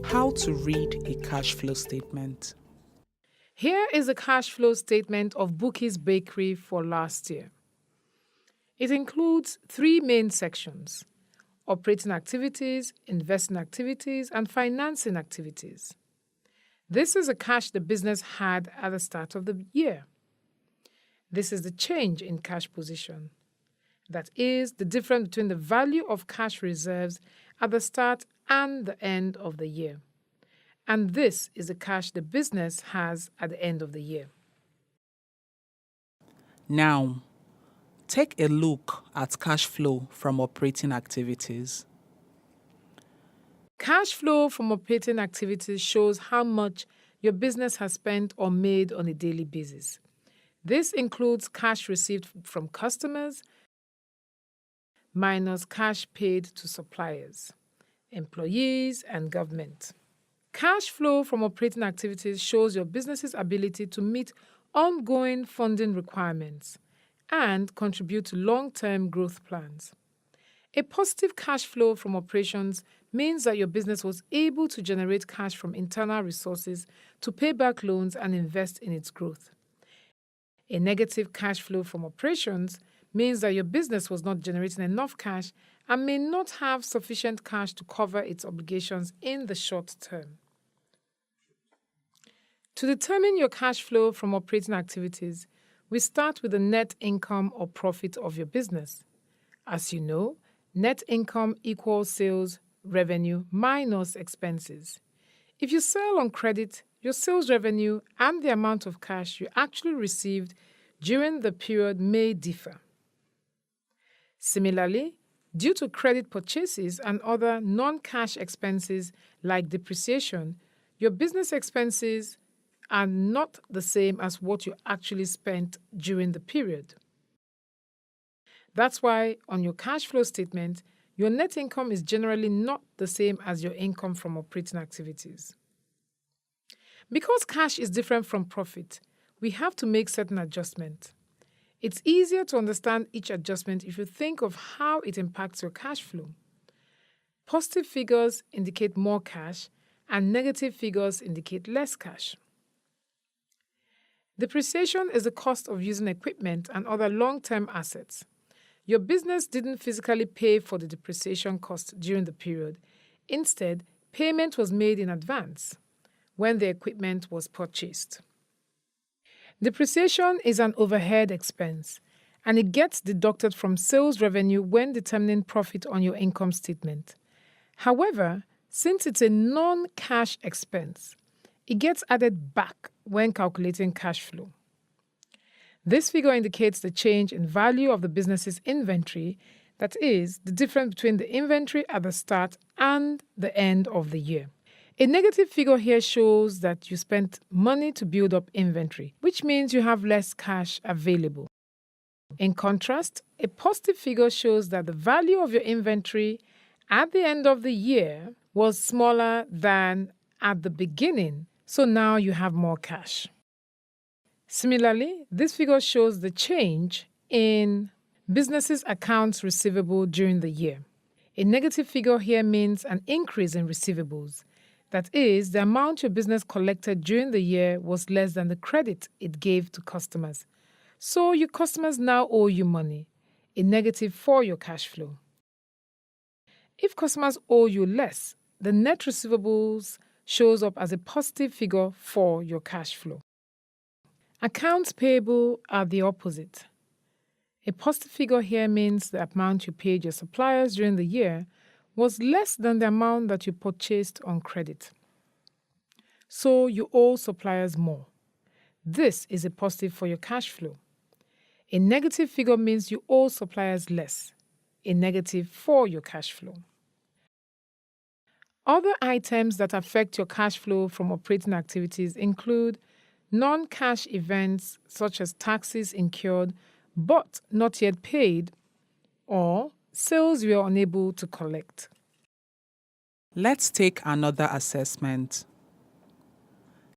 How to read a cash flow statement. Here is a cash flow statement of Bookie's Bakery for last year. It includes 3 main sections: operating activities, investing activities, and financing activities. This is the cash the business had at the start of the year. This is the change in cash position. That is the difference between the value of cash reserves at the start and the end of the year. And this is the cash the business has at the end of the year. Now, take a look at cash flow from operating activities. Cash flow from operating activities shows how much your business has spent or made on a daily basis. This includes cash received from customers minus cash paid to suppliers, employees, and government. Cash flow from operating activities shows your business's ability to meet ongoing funding requirements and contribute to long-term growth plans. A positive cash flow from operations means that your business was able to generate cash from internal resources to pay back loans and invest in its growth. A negative cash flow from operations means that your business was not generating enough cash and may not have sufficient cash to cover its obligations in the short term. To determine your cash flow from operating activities, we start with the net income or profit of your business. As you know, net income equals sales revenue minus expenses. If you sell on credit, your sales revenue and the amount of cash you actually received during the period may differ. Similarly, due to credit purchases and other non-cash expenses like depreciation, your business expenses are not the same as what you actually spent during the period. That's why on your cash flow statement, your net income is generally not the same as your income from operating activities. Because cash is different from profit, we have to make certain adjustments. It's easier to understand each adjustment if you think of how it impacts your cash flow. Positive figures indicate more cash, and negative figures indicate less cash. Depreciation is the cost of using equipment and other long-term assets. Your business didn't physically pay for the depreciation cost during the period. Instead, payment was made in advance when the equipment was purchased. Depreciation is an overhead expense, and it gets deducted from sales revenue when determining profit on your income statement. However, since it's a non-cash expense, it gets added back when calculating cash flow. This figure indicates the change in value of the business's inventory, that is, the difference between the inventory at the start and the end of the year. A negative figure here shows that you spent money to build up inventory, which means you have less cash available. In contrast, a positive figure shows that the value of your inventory at the end of the year was smaller than at the beginning, so now you have more cash. Similarly, this figure shows the change in business's accounts receivable during the year. A negative figure here means an increase in receivables. That is, the amount your business collected during the year was less than the credit it gave to customers. So your customers now owe you money, a negative for your cash flow. If customers owe you less, the net receivables shows up as a positive figure for your cash flow. Accounts payable are the opposite. A positive figure here means the amount you paid your suppliers during the year was less than the amount that you purchased on credit. So you owe suppliers more. This is a positive for your cash flow. A negative figure means you owe suppliers less, a negative for your cash flow. Other items that affect your cash flow from operating activities include non-cash events such as taxes incurred but not yet paid, or sales you are unable to collect. Let's take another assessment.